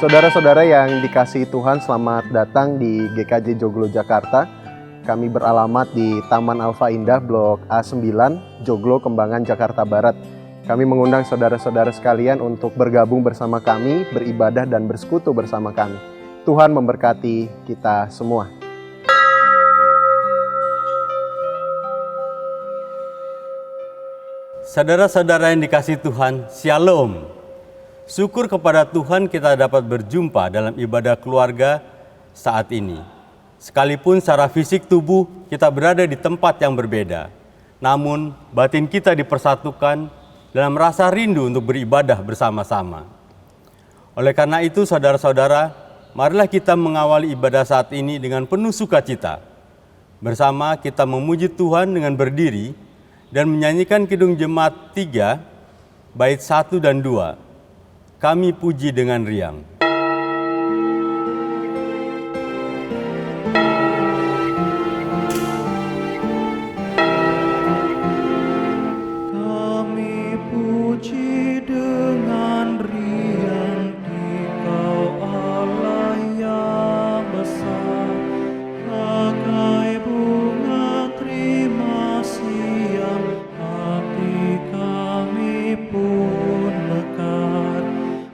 Saudara-saudara yang dikasihi Tuhan, selamat datang di GKJ Joglo, Jakarta. Kami beralamat di Taman Alfa Indah, Blok A9, Joglo, Kembangan, Jakarta Barat. Kami mengundang saudara-saudara sekalian untuk bergabung bersama kami, beribadah dan bersekutu bersama kami. Tuhan memberkati kita semua. Saudara-saudara yang dikasihi Tuhan, Shalom. Syukur kepada Tuhan kita dapat berjumpa dalam ibadah keluarga saat ini. Sekalipun secara fisik tubuh kita berada di tempat yang berbeda, namun batin kita dipersatukan dalam rasa rindu untuk beribadah bersama-sama. Oleh karena itu, saudara-saudara, marilah kita mengawali ibadah saat ini dengan penuh sukacita. Bersama kita memuji Tuhan dengan berdiri dan menyanyikan Kidung Jemaat 3, bait 1 dan 2. Kami puji dengan riang. Kami puji dengan riang Dikau Allah yang besar, bagai bunga terima siang, hati kami pun mekar.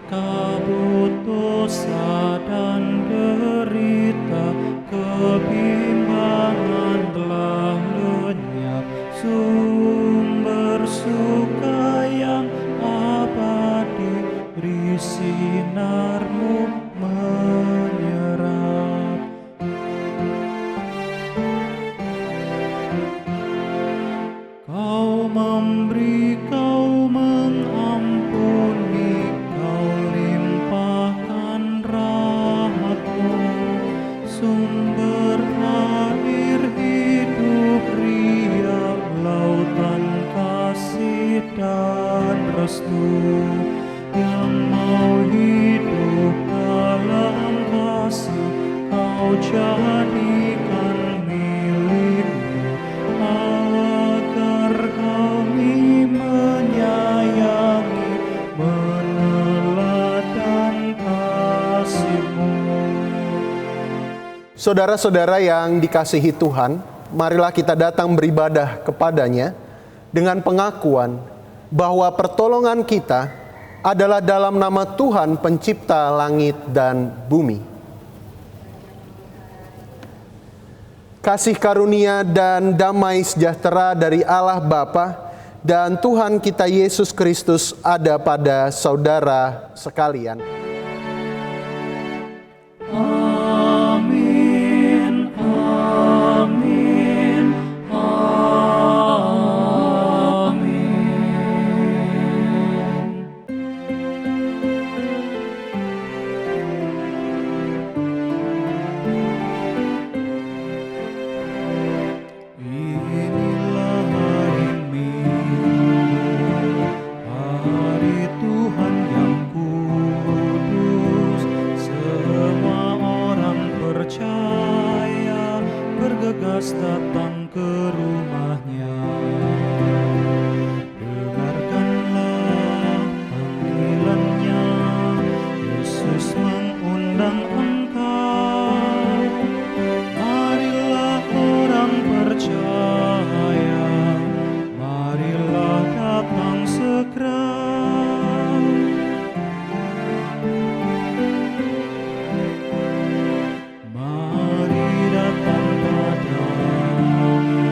Kabut dosa dan derita, kebimbangan telah lenyap. Sumber suka yang abadi, beri sinar-Mu menyerap. Kau memberi, Kau mengampuni, Kau limpahkan rahmat-Mu, sumber air hidup ria, lautan kasih dan restu, yang mau hidup dalam kasih, Kau jadikan milik-Mu, agar kami menyayangi, meneladan kasih-Mu. Saudara-saudara yang dikasihi Tuhan, marilah kita datang beribadah kepada-Nya dengan pengakuan bahwa pertolongan kita adalah dalam nama Tuhan pencipta langit dan bumi. Kasih karunia dan damai sejahtera dari Allah Bapa dan Tuhan kita Yesus Kristus ada pada saudara sekalian. Amin, amin, amin. Inilah hari Minggu, hari Tuhan yang kudus. Semua orang percaya bergegas datang ke rumah-Nya. Dengarkanlah panggilan-Nya, Yesus mengundang engkau. Marilah orang percaya, marilah datang segera. Mari datang padanya,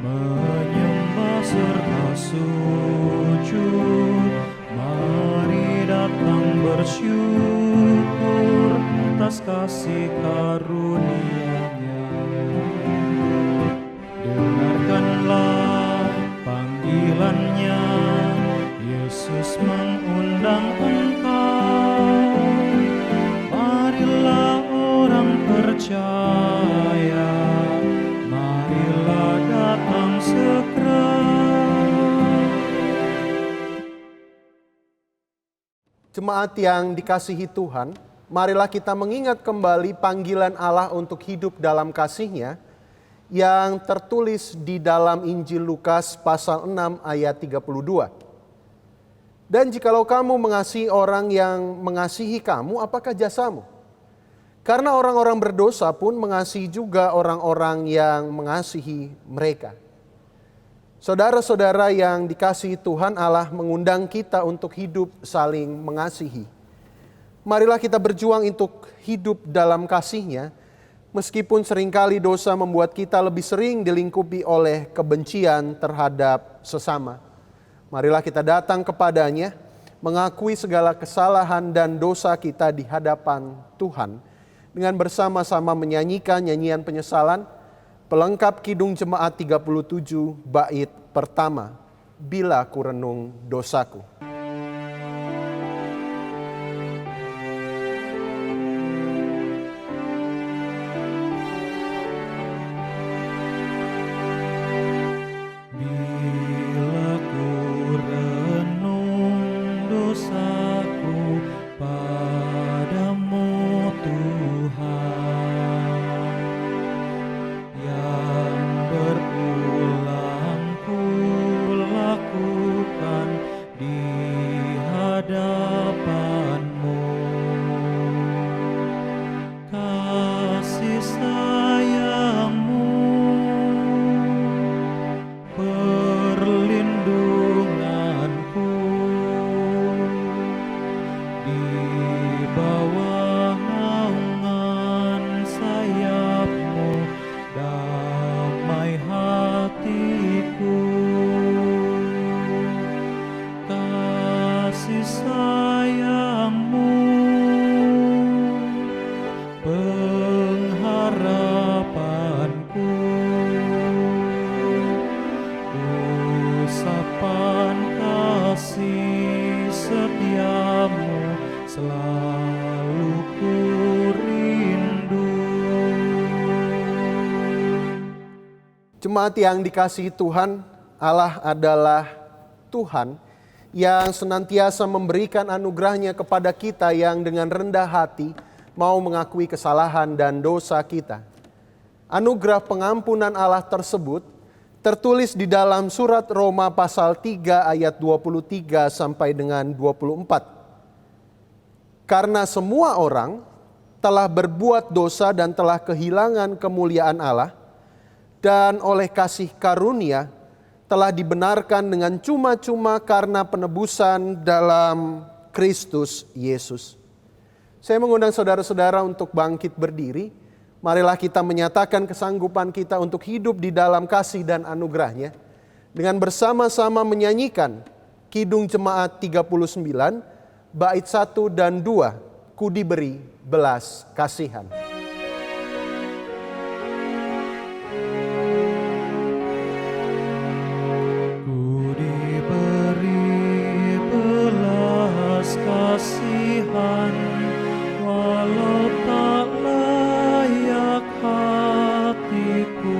menyembah serta sujud. Mari datang bersyukur atas kasih karunia-Nya. Dengarkanlah panggilan-Nya, Yesus mengundang engkau. Marilah orang percaya, marilah datang segera. Jemaat yang dikasihi Tuhan, marilah kita mengingat kembali panggilan Allah untuk hidup dalam kasih-Nya yang tertulis di dalam Injil Lukas pasal 6 ayat 32. Dan jikalau kamu mengasihi orang yang mengasihi kamu, apakah jasamu? Karena orang-orang berdosa pun mengasihi juga orang-orang yang mengasihi mereka. Saudara-saudara yang dikasihi Tuhan, Allah mengundang kita untuk hidup saling mengasihi. Marilah kita berjuang untuk hidup dalam kasih-Nya, meskipun seringkali dosa membuat kita lebih sering dilingkupi oleh kebencian terhadap sesama. Marilah kita datang kepada-Nya, mengakui segala kesalahan dan dosa kita di hadapan Tuhan, dengan bersama-sama menyanyikan nyanyian penyesalan, pelengkap Kidung Jemaat 37 bait pertama, Bila Ku Renung Dosaku. Bila ku renung dosaku padamu Tuhan, yang berulang ku lakukan di hadapan-Mu. Kasih sayang-Mu, perlindunganku, di bawah naungan sayap-Mu, damai hatiku. Kasih sayang-Mu, pengharapanku, usapan kasih setia-Mu selalu ku rindu. Jemaat yang dikasihi Tuhan, Allah adalah Tuhan yang senantiasa memberikan anugerah-Nya kepada kita yang dengan rendah hati mau mengakui kesalahan dan dosa kita. Anugerah pengampunan Allah tersebut tertulis di dalam surat Roma pasal 3 ayat 23 sampai dengan 24. Karena semua orang telah berbuat dosa dan telah kehilangan kemuliaan Allah, dan oleh kasih karunia telah dibenarkan dengan cuma-cuma karena penebusan dalam Kristus Yesus. Saya mengundang saudara-saudara untuk bangkit berdiri. Marilah kita menyatakan kesanggupan kita untuk hidup di dalam kasih dan anugerah-Nya, dengan bersama-sama menyanyikan Kidung Jemaat 39, bait 1 dan 2, Ku diberi belas kasihan. Kasihan walau tak layak hatiku,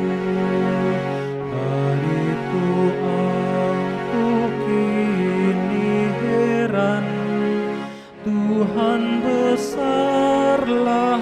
hariku aku kini heran, Tuhan besarlah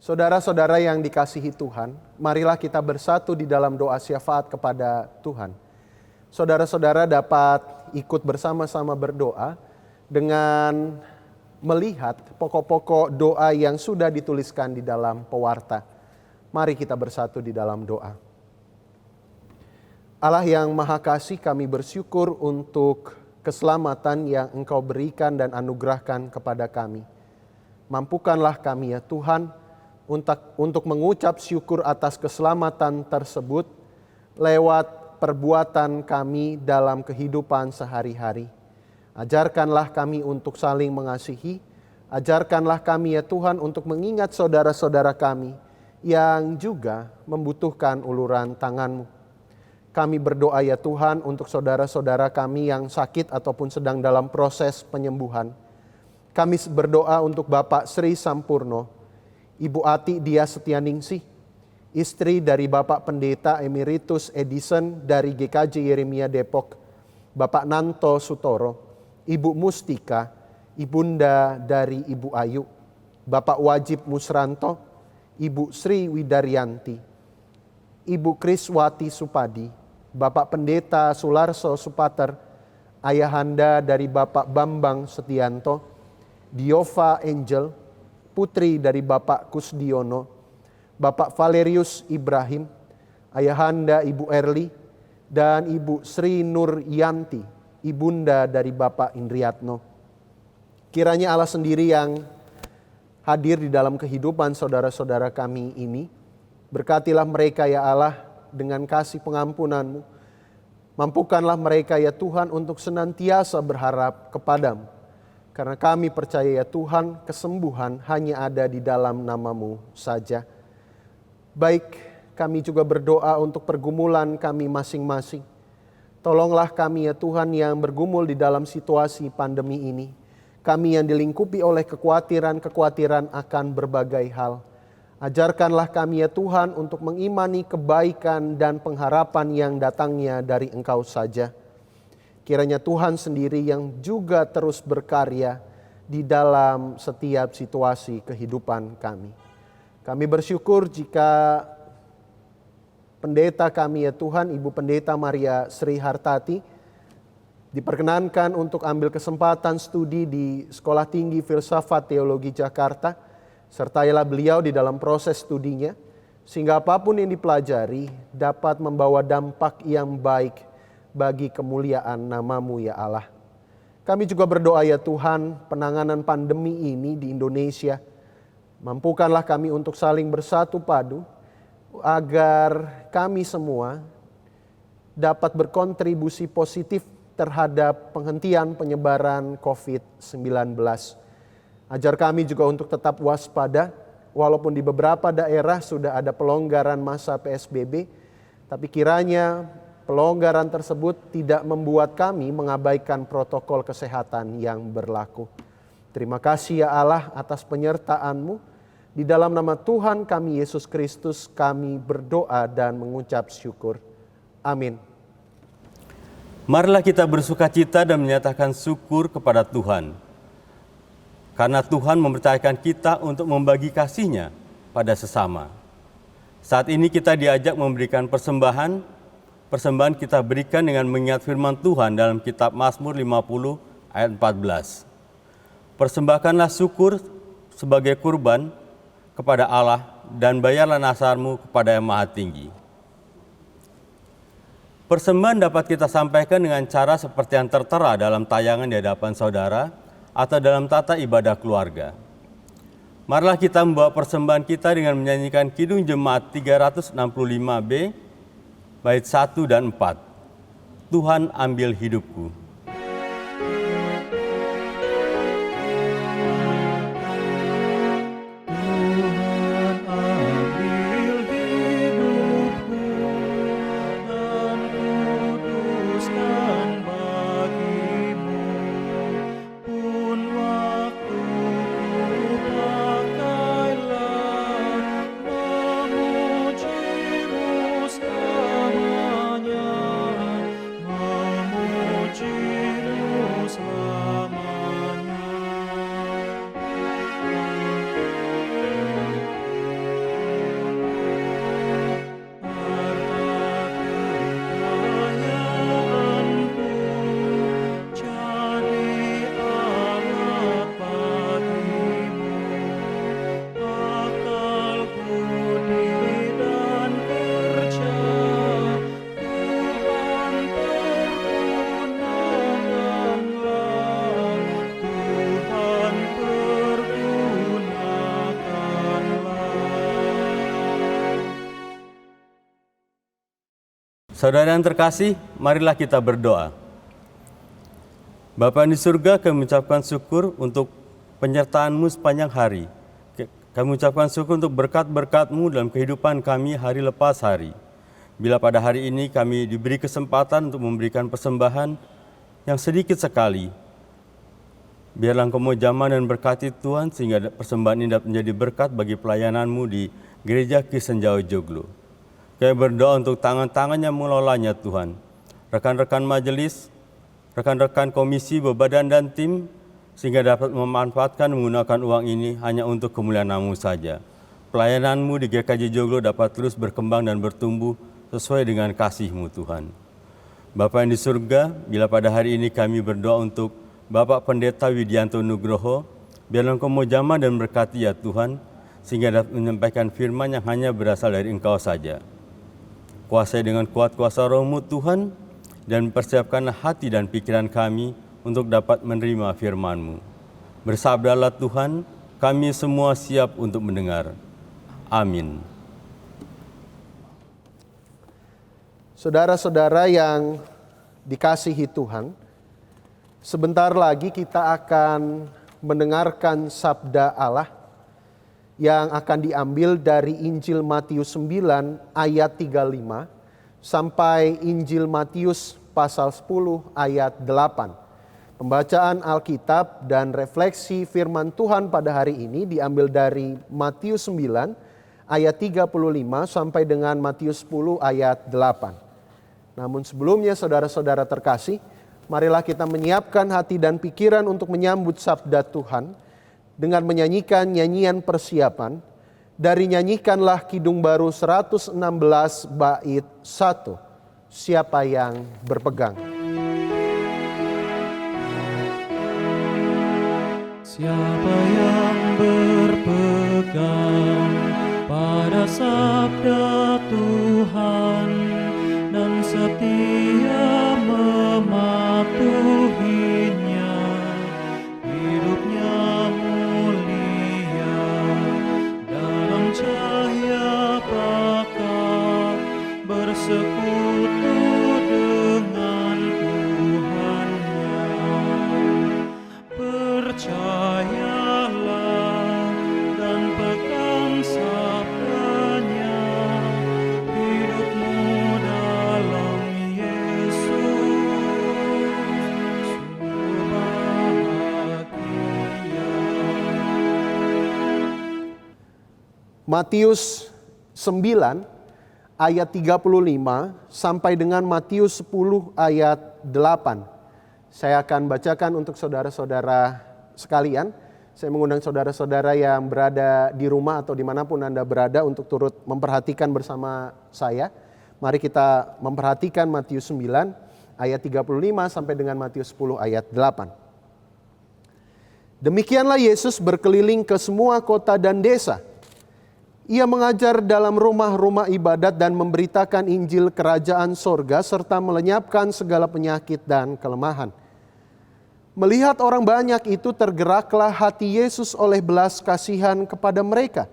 Saudara-saudara yang dikasihi Tuhan, marilah kita bersatu di dalam doa syafaat kepada Tuhan. Saudara-saudara dapat ikut bersama-sama berdoa dengan melihat pokok-pokok doa yang sudah dituliskan di dalam pewarta. Mari kita bersatu di dalam doa. Allah yang Maha Kasih, kami bersyukur untuk keselamatan yang Engkau berikan dan anugerahkan kepada kami. Mampukanlah kami ya Tuhan untuk mengucap syukur atas keselamatan tersebut lewat perbuatan kami dalam kehidupan sehari-hari. Ajarkanlah kami untuk saling mengasihi. Ajarkanlah kami ya Tuhan untuk mengingat saudara-saudara kami yang juga membutuhkan uluran tangan-Mu. Kami berdoa ya Tuhan untuk saudara-saudara kami yang sakit ataupun sedang dalam proses penyembuhan. Kami berdoa untuk Bapak Sri Sampurno, Ibu Ati Dia Setianingsih, istri dari Bapak Pendeta Emeritus Edison dari GKJ Yeremia Depok, Bapak Nanto Sutoro, Ibu Mustika, Ibunda dari Ibu Ayu, Bapak Wajib Musranto, Ibu Sri Widaryanti, Ibu Kriswati Supadi, Bapak Pendeta Sularso Supater, ayahanda dari Bapak Bambang Setianto, Diova Angel, putri dari Bapak Kusdiono, Bapak Valerius Ibrahim, ayahanda Ibu Erli, dan Ibu Sri Nuryanti, ibunda dari Bapak Indriatno. Kiranya Allah sendiri yang hadir di dalam kehidupan saudara-saudara kami ini, berkatilah mereka ya Allah dengan kasih pengampunan-Mu. Mampukanlah mereka ya Tuhan untuk senantiasa berharap kepadamu. Karena kami percaya ya Tuhan, kesembuhan hanya ada di dalam nama-Mu saja. Baik, kami juga berdoa untuk pergumulan kami masing-masing. Tolonglah kami ya Tuhan yang bergumul di dalam situasi pandemi ini. Kami yang dilingkupi oleh kekhawatiran-kekhawatiran akan berbagai hal. Ajarkanlah kami ya Tuhan untuk mengimani kebaikan dan pengharapan yang datangnya dari Engkau saja. Kiranya Tuhan sendiri yang juga terus berkarya di dalam setiap situasi kehidupan kami. Kami bersyukur jika pendeta kami ya Tuhan, Ibu Pendeta Maria Sri Hartati, diperkenankan untuk ambil kesempatan studi di Sekolah Tinggi Filsafat Teologi Jakarta. Sertailah beliau di dalam proses studinya, sehingga apapun yang dipelajari dapat membawa dampak yang baik bagi kemuliaan nama-Mu ya Allah. Kami juga berdoa ya Tuhan, penanganan pandemi ini di Indonesia, mampukanlah kami untuk saling bersatu padu, agar kami semua dapat berkontribusi positif terhadap penghentian penyebaran COVID-19. Ajar kami juga untuk tetap waspada, walaupun di beberapa daerah sudah ada pelonggaran masa PSBB, tapi kiranya pelonggaran tersebut tidak membuat kami mengabaikan protokol kesehatan yang berlaku. Terima kasih ya Allah atas penyertaan-Mu. Di dalam nama Tuhan kami Yesus Kristus kami berdoa dan mengucap syukur. Amin. Marilah kita bersukacita dan menyatakan syukur kepada Tuhan. Karena Tuhan mempercayakan kita untuk membagi kasih-Nya pada sesama. Saat ini kita diajak memberikan persembahan kita berikan dengan mengingat firman Tuhan dalam kitab Mazmur 50 ayat 14. Persembahkanlah syukur sebagai kurban kepada Allah dan bayarlah nasarmu kepada Yang Maha Tinggi. Persembahan dapat kita sampaikan dengan cara seperti yang tertera dalam tayangan di hadapan saudara atau dalam tata ibadah keluarga. Marilah kita membawa persembahan kita dengan menyanyikan Kidung Jemaat 365B, bait 1 dan 4. Tuhan ambil hidupku. Memuji Saudara yang terkasih, marilah kita berdoa. Bapa di surga, kami mengucapkan syukur untuk penyertaan-Mu sepanjang hari. Kami mengucapkan syukur untuk berkat-berkat-Mu dalam kehidupan kami hari lepas hari. Bila pada hari ini kami diberi kesempatan untuk memberikan persembahan yang sedikit sekali, biarlah Engkau menjamah dan berkati Tuhan, sehingga persembahan ini dapat menjadi berkat bagi pelayanan-Mu di Gereja Kristen Jawa Joglo. Kami berdoa untuk tangan-tangan yang mengelolanya Tuhan, rekan-rekan majelis, rekan-rekan komisi, bebadan dan tim, sehingga dapat memanfaatkan menggunakan uang ini hanya untuk kemuliaan nama-Mu saja. Pelayanan-Mu di GKJ Joglo dapat terus berkembang dan bertumbuh sesuai dengan kasih-Mu Tuhan. Bapa yang di surga, bila pada hari ini kami berdoa untuk Bapak Pendeta Widianto Nugroho, biarlah Engkau menjamah dan berkati ya Tuhan, sehingga dapat menyampaikan firman yang hanya berasal dari Engkau saja. Kuasai dengan kuat kuasa Roh-Mu Tuhan, dan persiapkanlah hati dan pikiran kami untuk dapat menerima firman-Mu. Bersabdalah Tuhan, kami semua siap untuk mendengar. Amin. Saudara-saudara yang dikasihi Tuhan, sebentar lagi kita akan mendengarkan sabda Allah yang akan diambil dari Injil Matius 9 ayat 35 sampai Injil Matius pasal 10 ayat 8. Pembacaan Alkitab dan refleksi firman Tuhan pada hari ini diambil dari Matius 9 ayat 35 sampai dengan Matius 10 ayat 8. Namun sebelumnya saudara-saudara terkasih, marilah kita menyiapkan hati dan pikiran untuk menyambut sabda Tuhan dengan menyanyikan nyanyian persiapan dari Nyanyikanlah Kidung Baru 116 bait 1. Siapa yang berpegang? Siapa yang berpegang pada sabda Tuhan dan setia mematuhinya, hidupnya mulia dalam cahaya bakat, bersekutu dengan Tuhannya. Percayalah dan pegang sabdanya, hidupmu dalam Yesus sungguh bahagia. Matius 9 ayat 35 sampai dengan Matius 10 ayat 8. Saya akan bacakan untuk saudara-saudara sekalian. Saya mengundang saudara-saudara yang berada di rumah atau dimanapun Anda berada untuk turut memperhatikan bersama saya. Mari kita memperhatikan Matius 9 ayat 35 sampai dengan Matius 10 ayat 8. Demikianlah Yesus berkeliling ke semua kota dan desa. Ia mengajar dalam rumah-rumah ibadat dan memberitakan Injil kerajaan sorga serta melenyapkan segala penyakit dan kelemahan. Melihat orang banyak itu, tergeraklah hati Yesus oleh belas kasihan kepada mereka,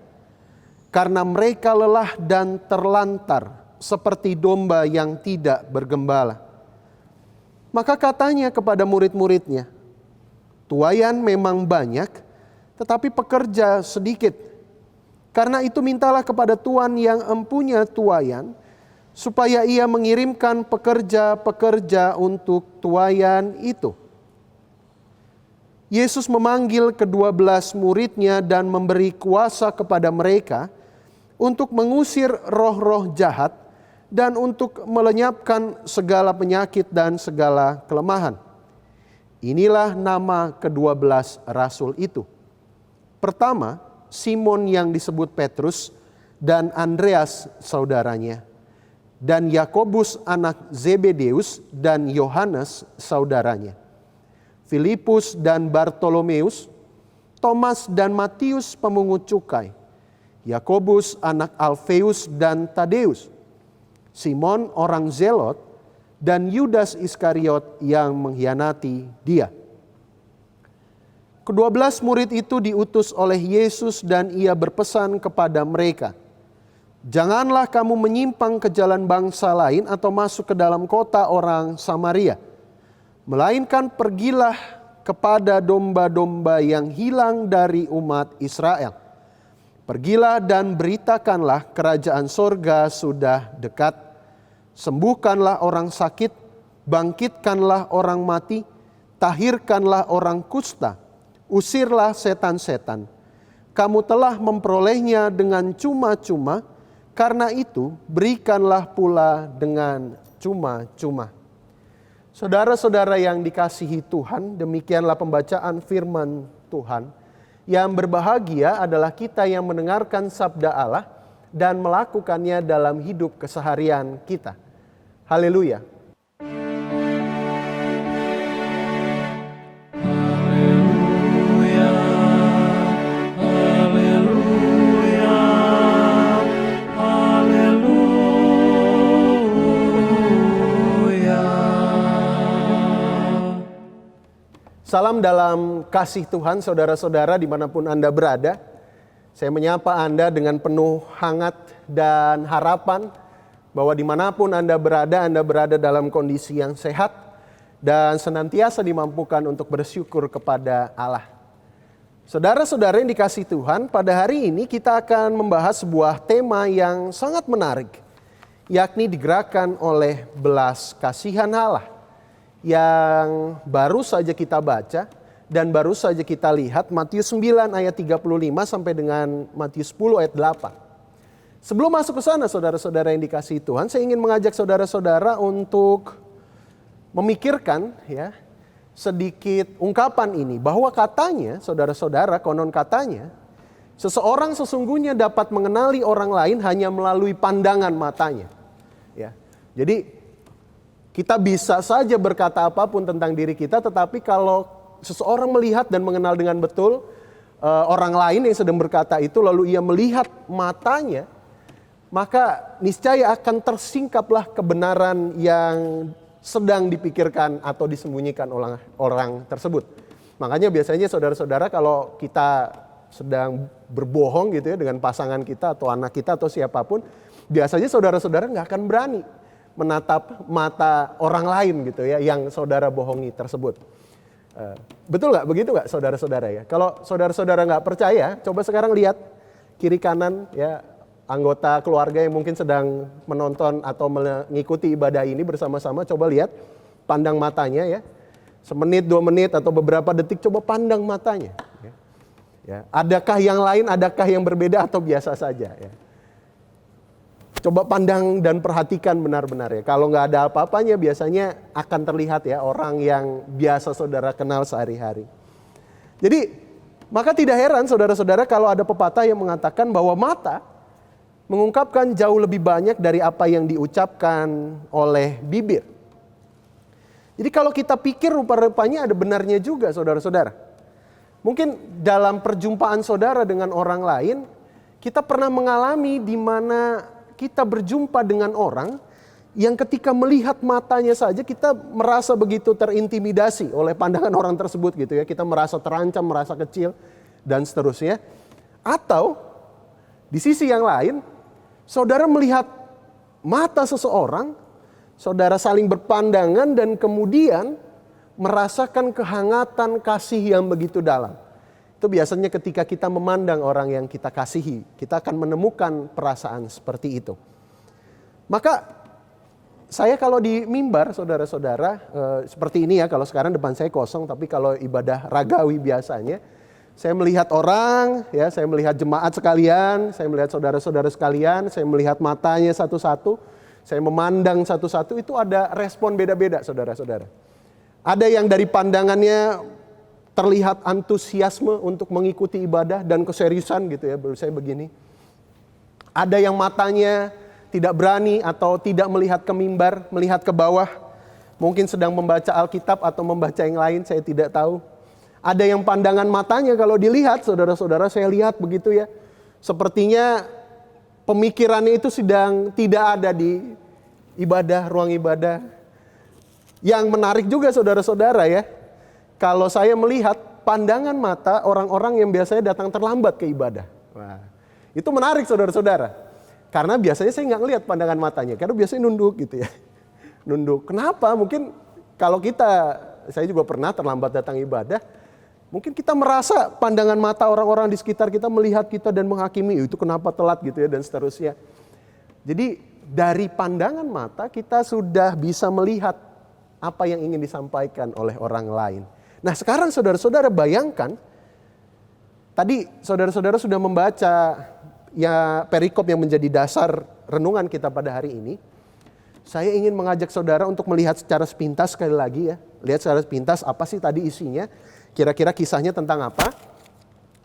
karena mereka lelah dan terlantar seperti domba yang tidak bergembala. Maka katanya kepada murid-muridnya, tuaian memang banyak, tetapi pekerja sedikit. Karena itu mintalah kepada Tuhan yang empunya tuaian, supaya ia mengirimkan pekerja-pekerja untuk tuaian itu. Yesus memanggil ke-12 muridnya dan memberi kuasa kepada mereka untuk mengusir roh-roh jahat dan untuk melenyapkan segala penyakit dan segala kelemahan. Inilah nama ke-12 rasul itu. Pertama, Simon yang disebut Petrus dan Andreas saudaranya, dan Yakobus anak Zebedeus dan Yohanes saudaranya, Filipus dan Bartolomeus, Thomas dan Matius pemungut cukai, Yakobus anak Alfeus dan Tadeus, Simon orang Zelot, dan Yudas Iskariot yang mengkhianati dia. Ke-12 murid itu diutus oleh Yesus dan ia berpesan kepada mereka, Janganlah kamu menyimpang ke jalan bangsa lain atau masuk ke dalam kota orang Samaria. Melainkan pergilah kepada domba-domba yang hilang dari umat Israel. Pergilah dan beritakanlah kerajaan sorga sudah dekat. Sembuhkanlah orang sakit, bangkitkanlah orang mati, tahirkanlah orang kusta, usirlah setan-setan. Kamu telah memperolehnya dengan cuma-cuma, karena itu berikanlah pula dengan cuma-cuma. Saudara-saudara yang dikasihi Tuhan, demikianlah pembacaan firman Tuhan. Yang berbahagia adalah kita yang mendengarkan sabda Allah dan melakukannya dalam hidup keseharian kita. Haleluya. Salam dalam kasih Tuhan saudara-saudara dimanapun Anda berada. Saya menyapa Anda dengan penuh hangat dan harapan bahwa dimanapun Anda berada dalam kondisi yang sehat dan senantiasa dimampukan untuk bersyukur kepada Allah. Saudara-saudara yang dikasih Tuhan, pada hari ini kita akan membahas sebuah tema yang sangat menarik, yakni digerakkan oleh belas kasihan Allah, yang baru saja kita baca dan baru saja kita lihat Matius 9 ayat 35 sampai dengan Matius 10 ayat 8. Sebelum masuk ke sana saudara-saudara yang dikasihi Tuhan, saya ingin mengajak saudara-saudara untuk memikirkan ya sedikit ungkapan ini, bahwa katanya saudara-saudara, konon katanya seseorang sesungguhnya dapat mengenali orang lain hanya melalui pandangan matanya. Ya. Jadi kita bisa saja berkata apapun tentang diri kita, tetapi kalau seseorang melihat dan mengenal dengan betul orang lain yang sedang berkata itu, lalu ia melihat matanya, maka niscaya akan tersingkaplah kebenaran yang sedang dipikirkan atau disembunyikan oleh orang tersebut. Makanya biasanya saudara-saudara kalau kita sedang berbohong gitu ya dengan pasangan kita atau anak kita atau siapapun, biasanya saudara-saudara nggak akan berani menatap mata orang lain gitu ya yang saudara bohongi tersebut. Betul nggak? Begitu nggak saudara-saudara ya? Kalau saudara-saudara nggak percaya, coba sekarang lihat kiri kanan ya anggota keluarga yang mungkin sedang menonton atau mengikuti ibadah ini bersama-sama. Coba lihat, pandang matanya ya. Semenit, 2 menit atau beberapa detik, coba pandang matanya. Ya. Adakah yang lain, adakah yang berbeda atau biasa saja ya? Coba pandang dan perhatikan benar-benar ya. Kalau nggak ada apa-apanya biasanya akan terlihat ya orang yang biasa saudara kenal sehari-hari. Jadi maka tidak heran saudara-saudara kalau ada pepatah yang mengatakan bahwa mata mengungkapkan jauh lebih banyak dari apa yang diucapkan oleh bibir. Jadi kalau kita pikir rupa-rupanya ada benarnya juga saudara-saudara. Mungkin dalam perjumpaan saudara dengan orang lain, kita pernah mengalami di mana kita berjumpa dengan orang yang ketika melihat matanya saja kita merasa begitu terintimidasi oleh pandangan orang tersebut gitu ya. Kita merasa terancam, merasa kecil dan seterusnya. Atau di sisi yang lain, saudara melihat mata seseorang, saudara saling berpandangan dan kemudian merasakan kehangatan kasih yang begitu dalam. Itu biasanya ketika kita memandang orang yang kita kasihi, kita akan menemukan perasaan seperti itu. Maka saya kalau di mimbar saudara-saudara seperti ini ya, kalau sekarang depan saya kosong, tapi kalau ibadah ragawi biasanya, saya melihat orang, ya, saya melihat jemaat sekalian, saya melihat saudara-saudara sekalian, saya melihat matanya satu-satu, saya memandang satu-satu, itu ada respon beda-beda saudara-saudara. Ada yang dari pandangannya terlihat antusiasme untuk mengikuti ibadah dan keseriusan gitu ya, baru saya begini. Ada yang matanya tidak berani atau tidak melihat ke mimbar, melihat ke bawah. Mungkin sedang membaca Alkitab atau membaca yang lain, saya tidak tahu. Ada yang pandangan matanya kalau dilihat, saudara-saudara saya lihat begitu ya. Sepertinya pemikirannya itu sedang tidak ada di ibadah, ruang ibadah. Yang menarik juga saudara-saudara ya. Kalau saya melihat pandangan mata orang-orang yang biasanya datang terlambat ke ibadah. Wah, itu menarik saudara-saudara. Karena biasanya saya nggak ngelihat pandangan matanya, karena biasanya nunduk gitu ya. Nunduk. Kenapa? Mungkin kalau saya juga pernah terlambat datang ibadah, mungkin kita merasa pandangan mata orang-orang di sekitar kita melihat kita dan menghakimi, itu kenapa telat gitu ya, dan seterusnya. Jadi dari pandangan mata kita sudah bisa melihat apa yang ingin disampaikan oleh orang lain. Nah sekarang saudara-saudara bayangkan, tadi saudara-saudara sudah membaca ya perikop yang menjadi dasar renungan kita pada hari ini. Saya ingin mengajak saudara untuk melihat secara sepintas sekali lagi ya. Lihat secara sepintas apa sih tadi isinya. Kira-kira kisahnya tentang apa.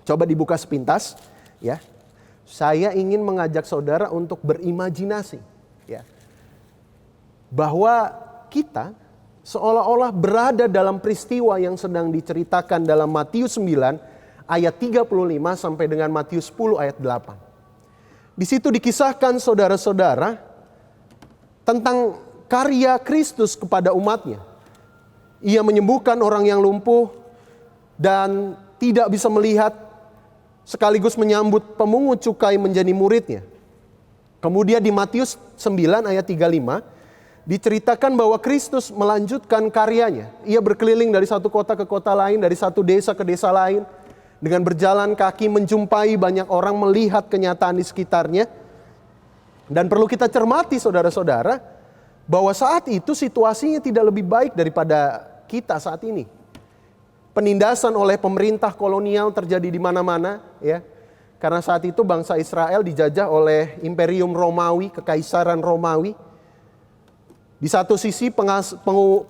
Coba dibuka sepintas ya. Saya ingin mengajak saudara untuk berimajinasi ya. Bahwa kita seolah-olah berada dalam peristiwa yang sedang diceritakan dalam Matius 9 ayat 35 sampai dengan Matius 10 ayat 8. Di situ dikisahkan saudara-saudara tentang karya Kristus kepada umatnya. Ia menyembuhkan orang yang lumpuh dan tidak bisa melihat, sekaligus menyambut pemungut cukai menjadi muridnya. Kemudian di Matius 9 ayat 35 diceritakan bahwa Kristus melanjutkan karyanya. Ia berkeliling dari satu kota ke kota lain, dari satu desa ke desa lain. Dengan berjalan kaki menjumpai banyak orang, melihat kenyataan di sekitarnya. Dan perlu kita cermati saudara-saudara, bahwa saat itu situasinya tidak lebih baik daripada kita saat ini. Penindasan oleh pemerintah kolonial terjadi di mana-mana ya. Karena saat itu bangsa Israel dijajah oleh Imperium Romawi, Kekaisaran Romawi. Di satu sisi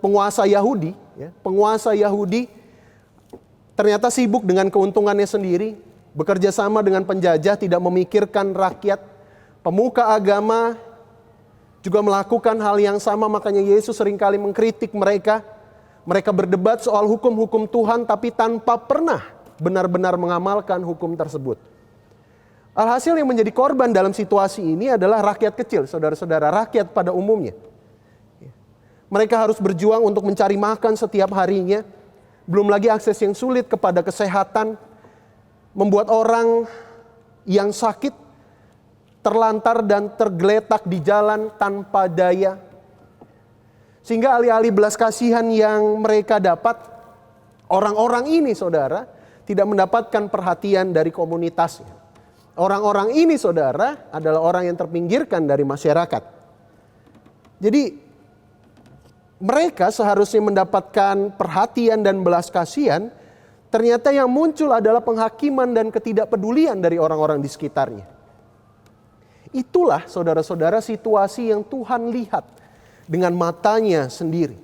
penguasa Yahudi, ya, penguasa Yahudi ternyata sibuk dengan keuntungannya sendiri, bekerja sama dengan penjajah, tidak memikirkan rakyat. Pemuka agama juga melakukan hal yang sama, makanya Yesus seringkali mengkritik mereka. Mereka berdebat soal hukum-hukum Tuhan tapi tanpa pernah benar-benar mengamalkan hukum tersebut. Alhasil yang menjadi korban dalam situasi ini adalah rakyat kecil, saudara-saudara, rakyat pada umumnya. Mereka harus berjuang untuk mencari makan setiap harinya. Belum lagi akses yang sulit kepada kesehatan, membuat orang yang sakit terlantar dan tergeletak di jalan tanpa daya. Sehingga alih-alih belas kasihan yang mereka dapat, orang-orang ini saudara tidak mendapatkan perhatian dari komunitasnya. Orang-orang ini saudara adalah orang yang terpinggirkan dari masyarakat. Jadi mereka seharusnya mendapatkan perhatian dan belas kasihan, ternyata yang muncul adalah penghakiman dan ketidakpedulian dari orang-orang di sekitarnya. Itulah saudara-saudara situasi yang Tuhan lihat dengan matanya sendiri.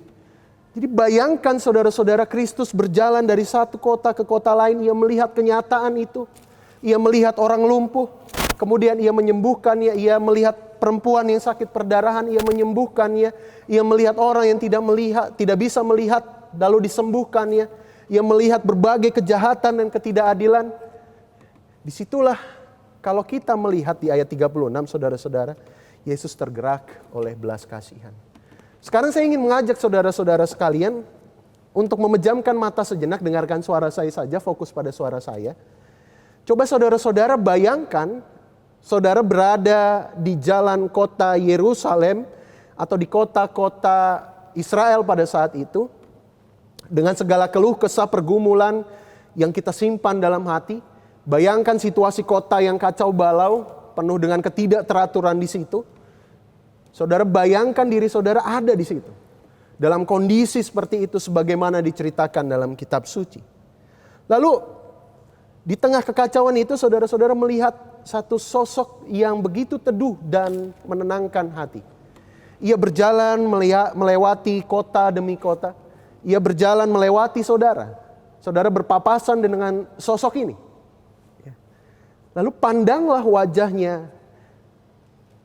Jadi bayangkan saudara-saudara, Kristus berjalan dari satu kota ke kota lain, ia melihat kenyataan itu. Ia melihat orang lumpuh, kemudian ia menyembuhkannya, ia melihat perempuan yang sakit perdarahan, ia menyembuhkannya. Ia melihat orang yang tidak bisa melihat, lalu disembuhkannya. Ia melihat berbagai kejahatan dan ketidakadilan. Disitulah kalau kita melihat di ayat 36, saudara-saudara, Yesus tergerak oleh belas kasihan. Sekarang saya ingin mengajak saudara-saudara sekalian untuk memejamkan mata sejenak, dengarkan suara saya saja, fokus pada suara saya. Coba saudara-saudara bayangkan, saudara berada di jalan kota Yerusalem atau di kota-kota Israel pada saat itu, dengan segala keluh kesah pergumulan yang kita simpan dalam hati. Bayangkan situasi kota yang kacau balau, penuh dengan ketidakteraturan di situ. Saudara bayangkan diri saudara ada di situ, dalam kondisi seperti itu sebagaimana diceritakan dalam kitab suci. Lalu di tengah kekacauan itu saudara-saudara melihat satu sosok yang begitu teduh dan menenangkan hati. Ia berjalan melewati kota demi kota. Ia berjalan melewati saudara. Saudara berpapasan dengan sosok ini. Lalu pandanglah wajahnya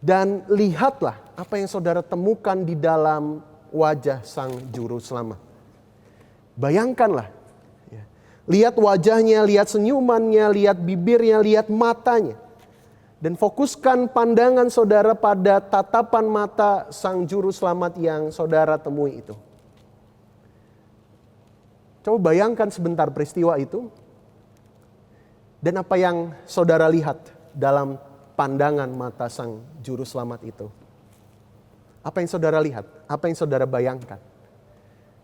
dan lihatlah apa yang saudara temukan di dalam wajah Sang Juru Selamat. Bayangkanlah. Lihat wajahnya, lihat senyumannya, lihat bibirnya, lihat matanya. Dan fokuskan pandangan saudara pada tatapan mata Sang Juru Selamat yang saudara temui itu. Coba bayangkan sebentar peristiwa itu. Dan apa yang saudara lihat dalam pandangan mata sang juru selamat itu. Apa yang saudara lihat? Apa yang saudara bayangkan?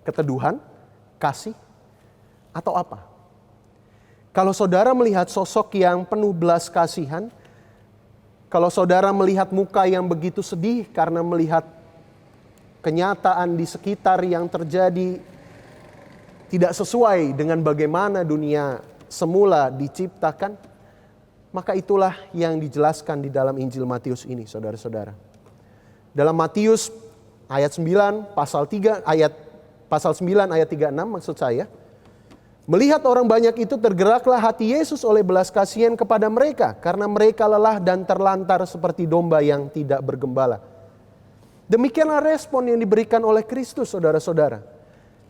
Keteduhan, kasih, atau apa? Kalau saudara melihat sosok yang penuh belas kasihan, kalau saudara melihat muka yang begitu sedih karena melihat kenyataan di sekitar yang terjadi tidak sesuai dengan bagaimana dunia semula diciptakan, maka itulah yang dijelaskan di dalam Injil Matius ini, saudara-saudara. Dalam Matius ayat 9 pasal 9 ayat 36 maksud saya, melihat orang banyak itu tergeraklah hati Yesus oleh belas kasihan kepada mereka karena mereka lelah dan terlantar seperti domba yang tidak bergembala. Demikianlah respon yang diberikan oleh Kristus, saudara-saudara.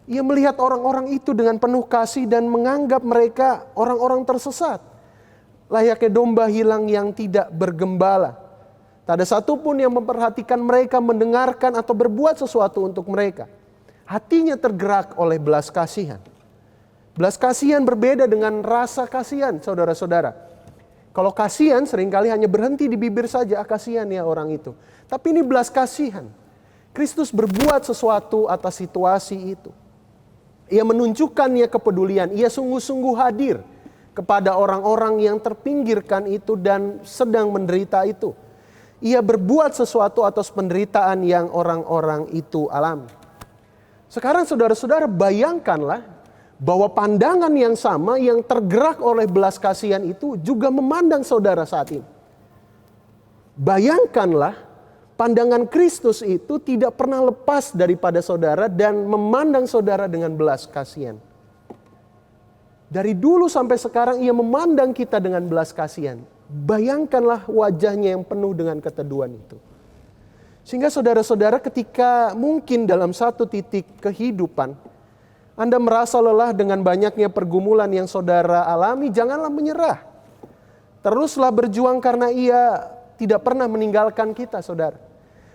Ia melihat orang-orang itu dengan penuh kasih dan menganggap mereka orang-orang tersesat, layaknya domba hilang yang tidak bergembala. Tak ada satupun yang memperhatikan mereka, mendengarkan atau berbuat sesuatu untuk mereka. Hatinya tergerak oleh belas kasihan. Belas kasihan berbeda dengan rasa kasihan, saudara-saudara. Kalau kasihan seringkali hanya berhenti di bibir saja, kasihan ya orang itu. Tapi ini belas kasihan. Kristus berbuat sesuatu atas situasi itu. Ia menunjukkannya kepedulian, ia sungguh-sungguh hadir kepada orang-orang yang terpinggirkan itu dan sedang menderita itu. Ia berbuat sesuatu atas penderitaan yang orang-orang itu alami. Sekarang saudara-saudara bayangkanlah bahwa pandangan yang sama yang tergerak oleh belas kasihan itu juga memandang saudara saat ini. Bayangkanlah pandangan Kristus itu tidak pernah lepas daripada saudara dan memandang saudara dengan belas kasihan. Dari dulu sampai sekarang ia memandang kita dengan belas kasihan. Bayangkanlah wajahnya yang penuh dengan keteduhan itu. Sehingga saudara-saudara ketika mungkin dalam satu titik kehidupan Anda merasa lelah dengan banyaknya pergumulan yang saudara alami, janganlah menyerah. Teruslah berjuang karena ia tidak pernah meninggalkan kita, saudara.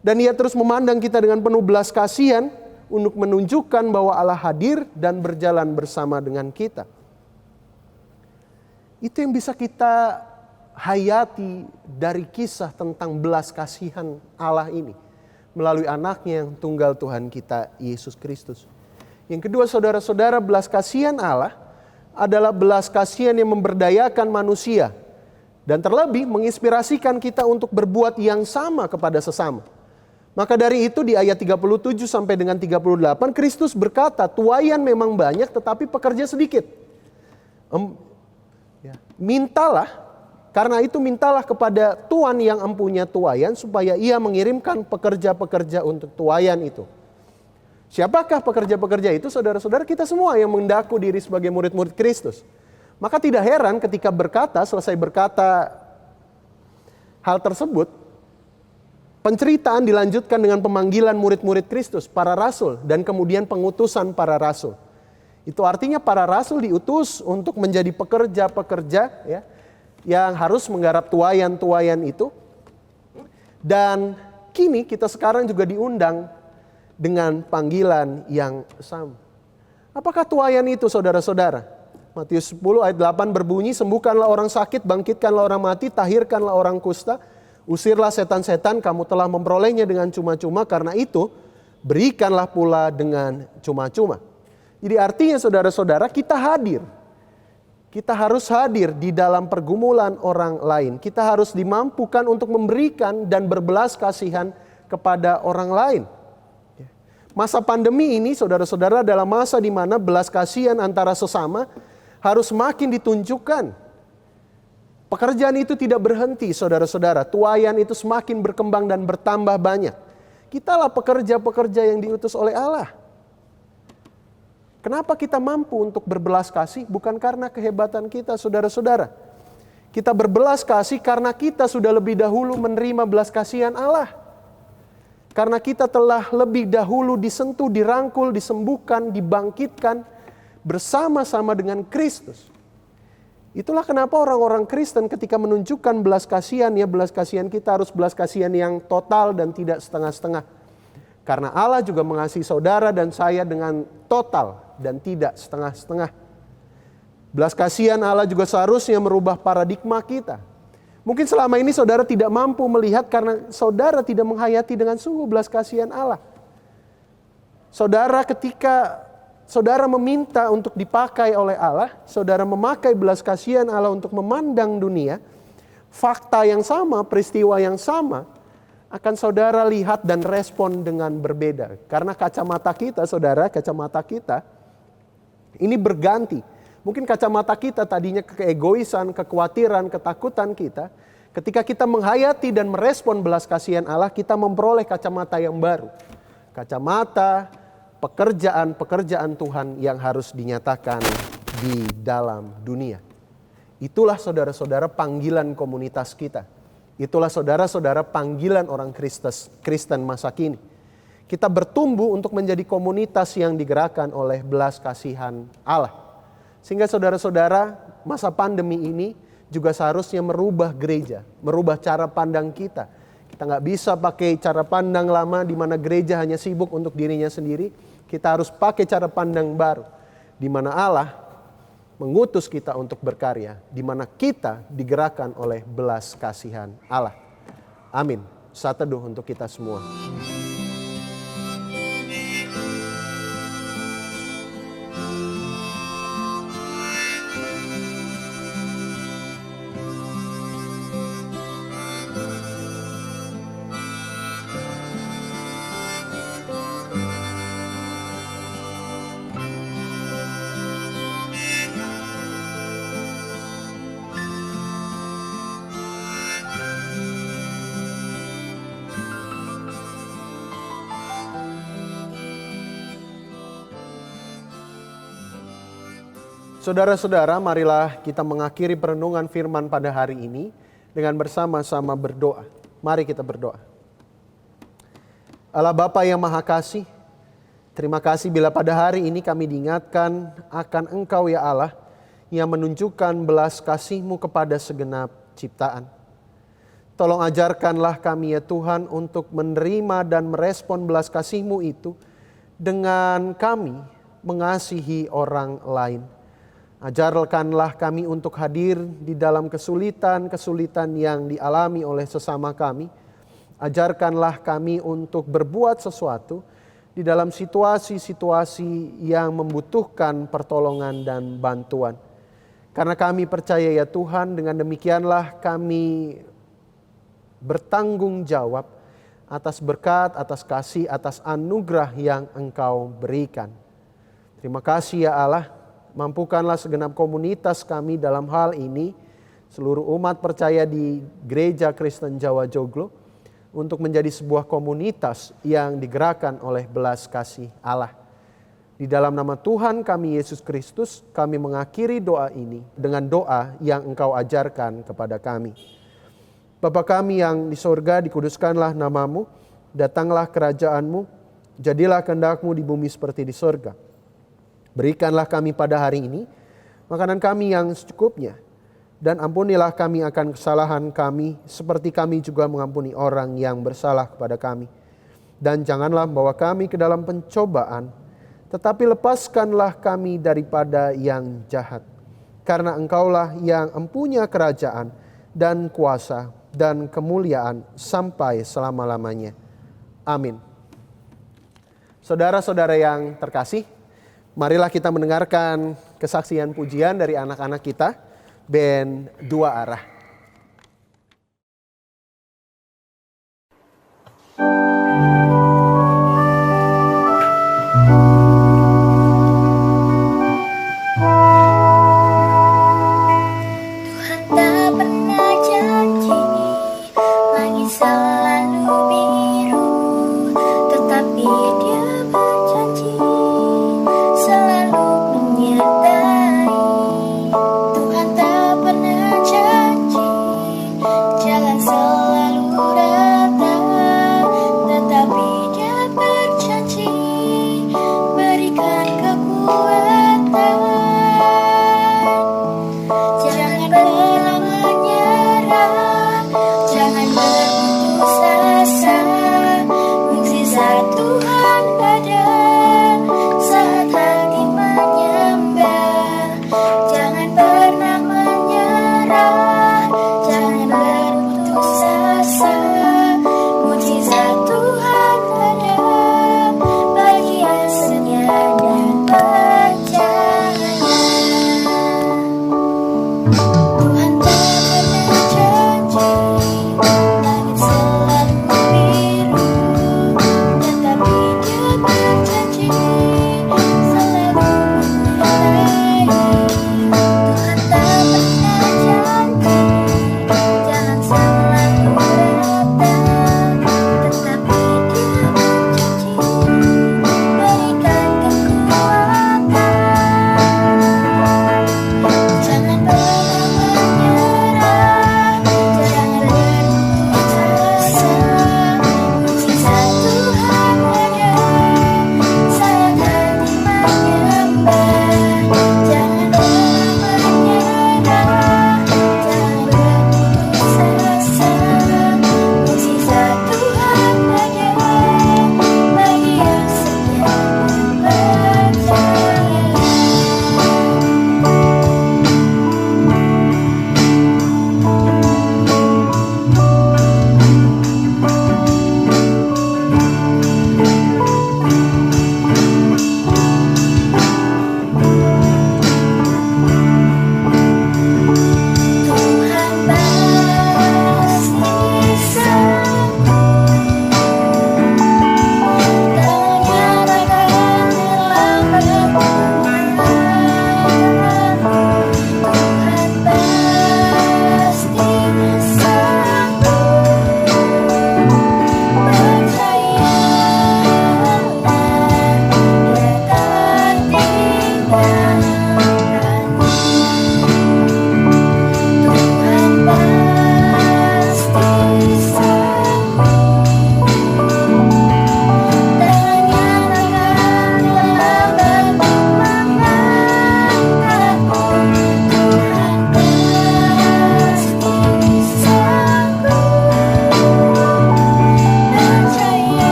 Dan ia terus memandang kita dengan penuh belas kasihan untuk menunjukkan bahwa Allah hadir dan berjalan bersama dengan kita. Itu yang bisa kita hayati dari kisah tentang belas kasihan Allah ini melalui anaknya yang tunggal Tuhan kita Yesus Kristus. Yang kedua saudara-saudara, belas kasihan Allah adalah belas kasihan yang memberdayakan manusia dan terlebih menginspirasikan kita untuk berbuat yang sama kepada sesama. Maka dari itu di ayat 37 sampai dengan 38 Kristus berkata, tuaian memang banyak tetapi pekerja sedikit. Mintalah, karena itu mintalah kepada Tuhan yang empunya tuaian supaya ia mengirimkan pekerja-pekerja untuk tuaian itu. Siapakah pekerja-pekerja itu? Saudara-saudara, kita semua yang mengaku diri sebagai murid-murid Kristus. Maka tidak heran ketika selesai berkata hal tersebut, penceritaan dilanjutkan dengan pemanggilan murid-murid Kristus, para rasul, dan kemudian pengutusan para rasul. Itu artinya para rasul diutus untuk menjadi pekerja-pekerja ya, yang harus menggarap tuaian-tuaian itu. Dan kini kita sekarang juga diundang dengan panggilan yang sama. Apakah tuaian itu saudara-saudara? Matius 10 ayat 8 berbunyi, sembuhkanlah orang sakit, bangkitkanlah orang mati, tahirkanlah orang kusta, usirlah setan-setan, kamu telah memperolehnya dengan cuma-cuma, karena itu berikanlah pula dengan cuma-cuma. Jadi artinya saudara-saudara, kita hadir. Kita harus hadir di dalam pergumulan orang lain. Kita harus dimampukan untuk memberikan dan berbelas kasihan kepada orang lain. Masa pandemi ini saudara-saudara adalah masa di mana belas kasihan antara sesama harus makin ditunjukkan. Pekerjaan itu tidak berhenti saudara-saudara. Tuaian itu semakin berkembang dan bertambah banyak. Kitalah pekerja-pekerja yang diutus oleh Allah. Kenapa kita mampu untuk berbelas kasih? Bukan karena kehebatan kita, saudara-saudara. Kita berbelas kasih karena kita sudah lebih dahulu menerima belas kasihan Allah. Karena kita telah lebih dahulu disentuh, dirangkul, disembuhkan, dibangkitkan bersama-sama dengan Kristus. Itulah kenapa orang-orang Kristen ketika menunjukkan belas kasihan, ya belas kasihan kita harus belas kasihan yang total dan tidak setengah-setengah. Karena Allah juga mengasihi saudara dan saya dengan total dan tidak setengah-setengah. Belas kasihan Allah juga seharusnya merubah paradigma kita. Mungkin selama ini saudara tidak mampu melihat karena saudara tidak menghayati dengan sungguh belas kasihan Allah. Saudara, ketika saudara meminta untuk dipakai oleh Allah, saudara memakai belas kasihan Allah untuk memandang dunia, fakta yang sama, peristiwa yang sama, akan saudara lihat dan respon dengan berbeda. Karena kacamata kita, saudara, kacamata kita ini berganti. Mungkin kacamata kita tadinya keegoisan, kekhawatiran, ketakutan kita. Ketika kita menghayati dan merespon belas kasihan Allah, kita memperoleh kacamata yang baru. Kacamata pekerjaan Tuhan yang harus dinyatakan di dalam dunia. Itulah saudara-saudara panggilan komunitas kita. Itulah saudara-saudara panggilan orang Kristen masa kini. Kita bertumbuh untuk menjadi komunitas yang digerakkan oleh belas kasihan Allah. Sehingga saudara-saudara, masa pandemi ini juga seharusnya merubah gereja, merubah cara pandang kita. Kita nggak bisa pakai cara pandang lama di mana gereja hanya sibuk untuk dirinya sendiri. Kita harus pakai cara pandang baru, di mana Allah mengutus kita untuk berkarya, di mana kita digerakkan oleh belas kasihan Allah. Amin. Saat teduh untuk kita semua. Saudara-saudara, marilah kita mengakhiri perenungan firman pada hari ini dengan bersama-sama berdoa. Mari kita berdoa. Allah Bapa yang Maha Kasih, terima kasih bila pada hari ini kami diingatkan akan Engkau ya Allah yang menunjukkan belas kasih-Mu kepada segenap ciptaan. Tolong ajarkanlah kami ya Tuhan untuk menerima dan merespon belas kasih-Mu itu dengan kami mengasihi orang lain. Ajarkanlah kami untuk hadir di dalam kesulitan-kesulitan yang dialami oleh sesama kami. Ajarkanlah kami untuk berbuat sesuatu di dalam situasi-situasi yang membutuhkan pertolongan dan bantuan. Karena kami percaya ya Tuhan, dengan demikianlah kami bertanggung jawab atas berkat, atas kasih, atas anugerah yang Engkau berikan. Terima kasih ya Allah. Mampukanlah segenap komunitas kami dalam hal ini, seluruh umat percaya di Gereja Kristen Jawa Joglo, untuk menjadi sebuah komunitas yang digerakkan oleh belas kasih Allah. Di dalam nama Tuhan kami Yesus Kristus, kami mengakhiri doa ini dengan doa yang Engkau ajarkan kepada kami. Bapa kami yang di sorga, dikuduskanlah namamu, datanglah kerajaan-Mu, jadilah kehendak-Mu di bumi seperti di sorga. Berikanlah kami pada hari ini makanan kami yang secukupnya, dan ampunilah kami akan kesalahan kami seperti kami juga mengampuni orang yang bersalah kepada kami. Dan janganlah membawa kami ke dalam pencobaan, tetapi lepaskanlah kami daripada yang jahat. Karena Engkaulah yang empunya kerajaan dan kuasa dan kemuliaan sampai selama-lamanya. Amin. Saudara-saudara yang terkasih, marilah kita mendengarkan kesaksian pujian dari anak-anak kita, band Dua Arah. Tuhan tak pernah janji langit selalu biru, tetapi Dia berjanji selalu menyertai. Tuhan tak pernah janji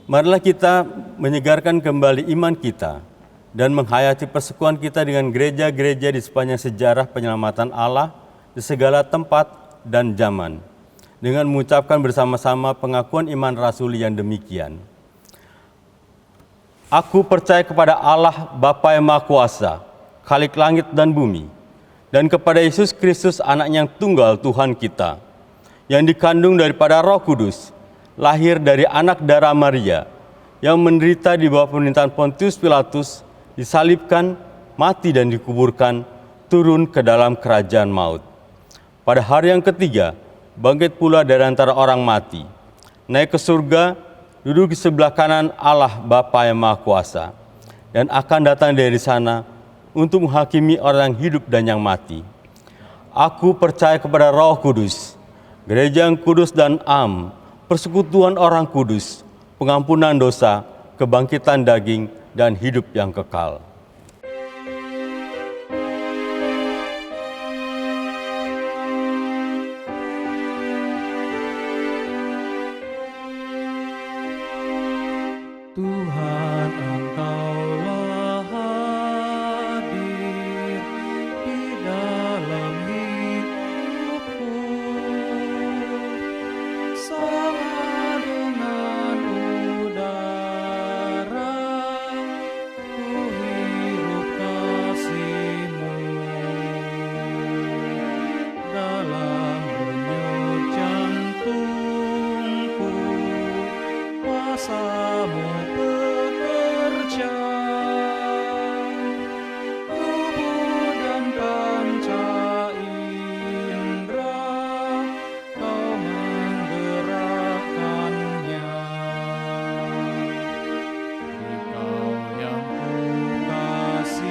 Marilah kita menyegarkan kembali iman kita dan menghayati persekutuan kita dengan gereja-gereja di sepanjang sejarah penyelamatan Allah di segala tempat dan zaman, dengan mengucapkan bersama-sama pengakuan iman rasuli yang demikian. Aku percaya kepada Allah Bapa yang Maha Kuasa, Khalik langit dan bumi, dan kepada Yesus Kristus Anaknya yang tunggal Tuhan kita, yang dikandung daripada Roh Kudus, lahir dari anak darah Maria, yang menderita di bawah pemerintahan Pontius Pilatus, disalibkan, mati dan dikuburkan, turun ke dalam kerajaan maut. Pada hari yang ketiga, bangkit pula dari antara orang mati, naik ke surga, duduk di sebelah kanan Allah Bapa yang Maha Kuasa, dan akan datang dari sana untuk menghakimi orang yang hidup dan yang mati. Aku percaya kepada Roh Kudus, gereja yang kudus dan am, persekutuan orang kudus, pengampunan dosa, kebangkitan daging, dan hidup yang kekal. Tuhan, Engkaulah hadir di dalam hidupku, sama dengan udara, ku hirup kasih-Mu. Dalam denyut jantungku, kuasa-Mu bekerja. Tubuh dan panca indera, Kau menggerakkannya. Engkau yang kukasihi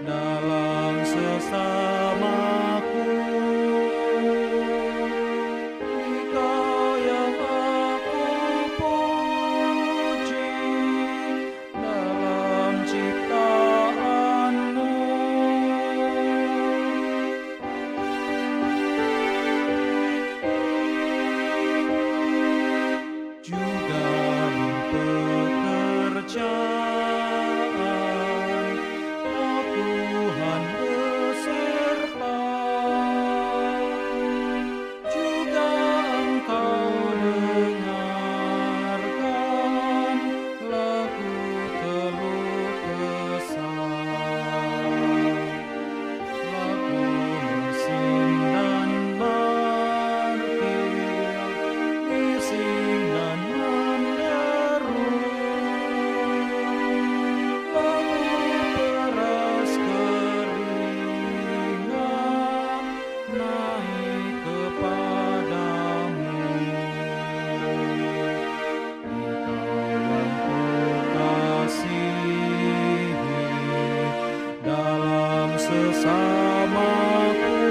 dalam sesamaku, Engkau yang aku puji dalam ciptaan-Mu. Juga di pekerjaan, Oh Tuhan beserta. Juga Engkau dengarkan lagu keluh kesah, lagu mesin dan martir, bising dan menderu, lagu peras keringat naik kepadamu. Engkau yang kukasihi dalam sesamaku,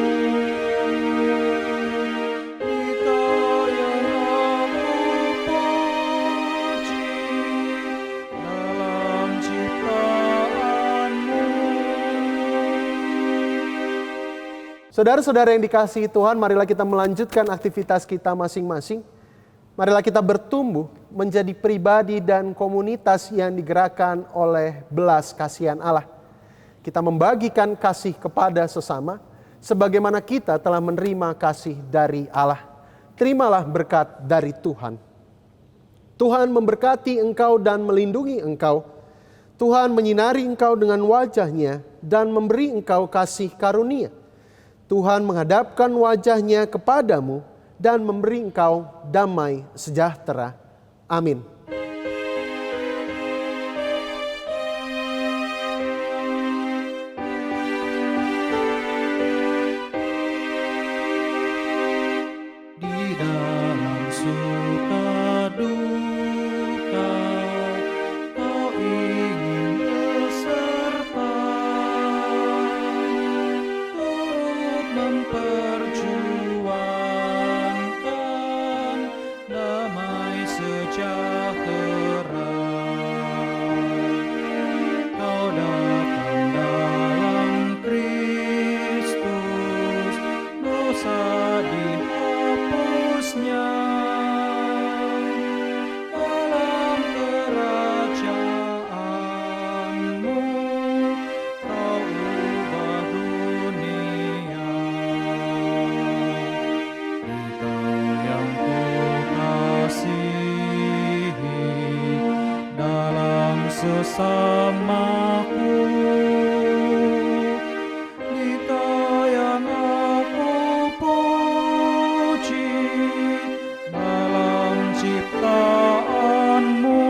Engkau yang aku puji dalam ciptaan-Mu. Saudara-saudara yang dikasihi Tuhan, marilah kita melanjutkan aktivitas kita masing-masing. Marilah kita bertumbuh menjadi pribadi dan komunitas yang digerakkan oleh belas kasihan Allah. Kita membagikan kasih kepada sesama, sebagaimana kita telah menerima kasih dari Allah. Terimalah berkat dari Tuhan. Tuhan memberkati engkau dan melindungi engkau. Tuhan menyinari engkau dengan wajah-Nya dan memberi engkau kasih karunia. Tuhan menghadapkan wajah-Nya kepadamu dan memberi engkau damai sejahtera. Amin. Di dalam suka duka, Kau ingin beserta, turut memperjuangkan damai sejahtera. Kau datang dalam Kristus, 'Dosa dihapusnya, bersamaku. Dikau yang aku puji dalam ciptaanmu.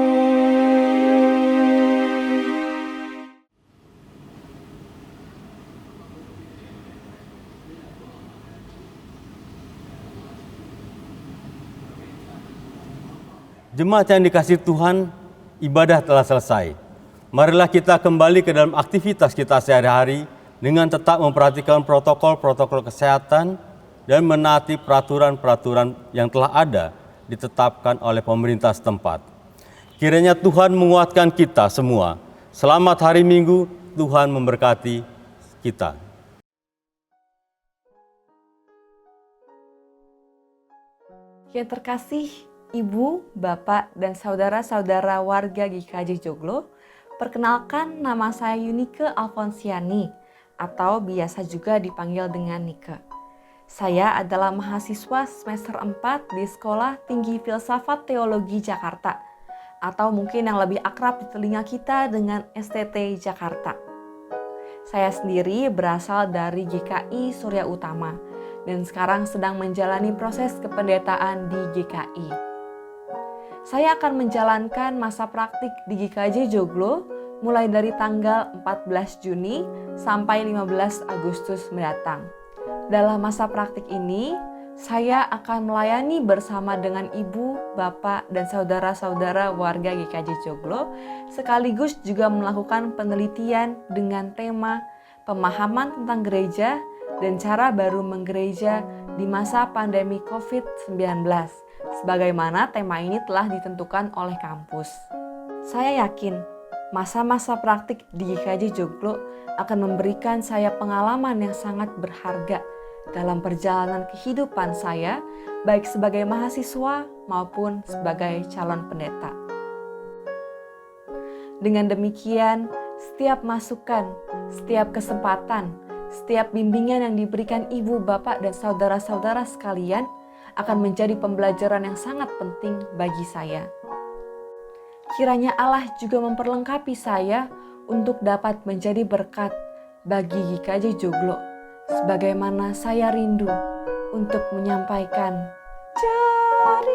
Jemaat yang dikasihi Tuhan, ibadah telah selesai. Marilah kita kembali ke dalam aktivitas kita sehari-hari dengan tetap memperhatikan protokol-protokol kesehatan dan menaati peraturan-peraturan yang telah ada ditetapkan oleh pemerintah setempat. Kiranya Tuhan menguatkan kita semua. Selamat hari Minggu, Tuhan memberkati kita. Yang terkasih, Ibu, Bapak, dan saudara-saudara warga GKJ Joglo, perkenalkan nama saya Yunike Alfonsiani atau biasa juga dipanggil dengan Nike. Saya adalah mahasiswa semester 4 di Sekolah Tinggi Filsafat Teologi Jakarta atau mungkin yang lebih akrab di telinga kita dengan STT Jakarta. Saya sendiri berasal dari GKI Surya Utama dan sekarang sedang menjalani proses kependetaan di GKI. Saya akan menjalankan masa praktik di GKJ Joglo mulai dari tanggal 14 Juni sampai 15 Agustus mendatang. Dalam masa praktik ini, saya akan melayani bersama dengan ibu, bapak, dan saudara-saudara warga GKJ Joglo, sekaligus juga melakukan penelitian dengan tema pemahaman tentang gereja dan cara baru menggereja di masa pandemi COVID-19. Sebagaimana tema ini telah ditentukan oleh kampus. Saya yakin masa-masa praktik di GKJ Joglo akan memberikan saya pengalaman yang sangat berharga dalam perjalanan kehidupan saya, baik sebagai mahasiswa maupun sebagai calon pendeta. Dengan demikian, setiap masukan, setiap kesempatan, setiap bimbingan yang diberikan ibu, bapak, dan saudara-saudara sekalian akan menjadi pembelajaran yang sangat penting bagi saya. Kiranya Allah juga memperlengkapi saya untuk dapat menjadi berkat bagi GKJ Joglo, sebagaimana saya rindu untuk menyampaikan jari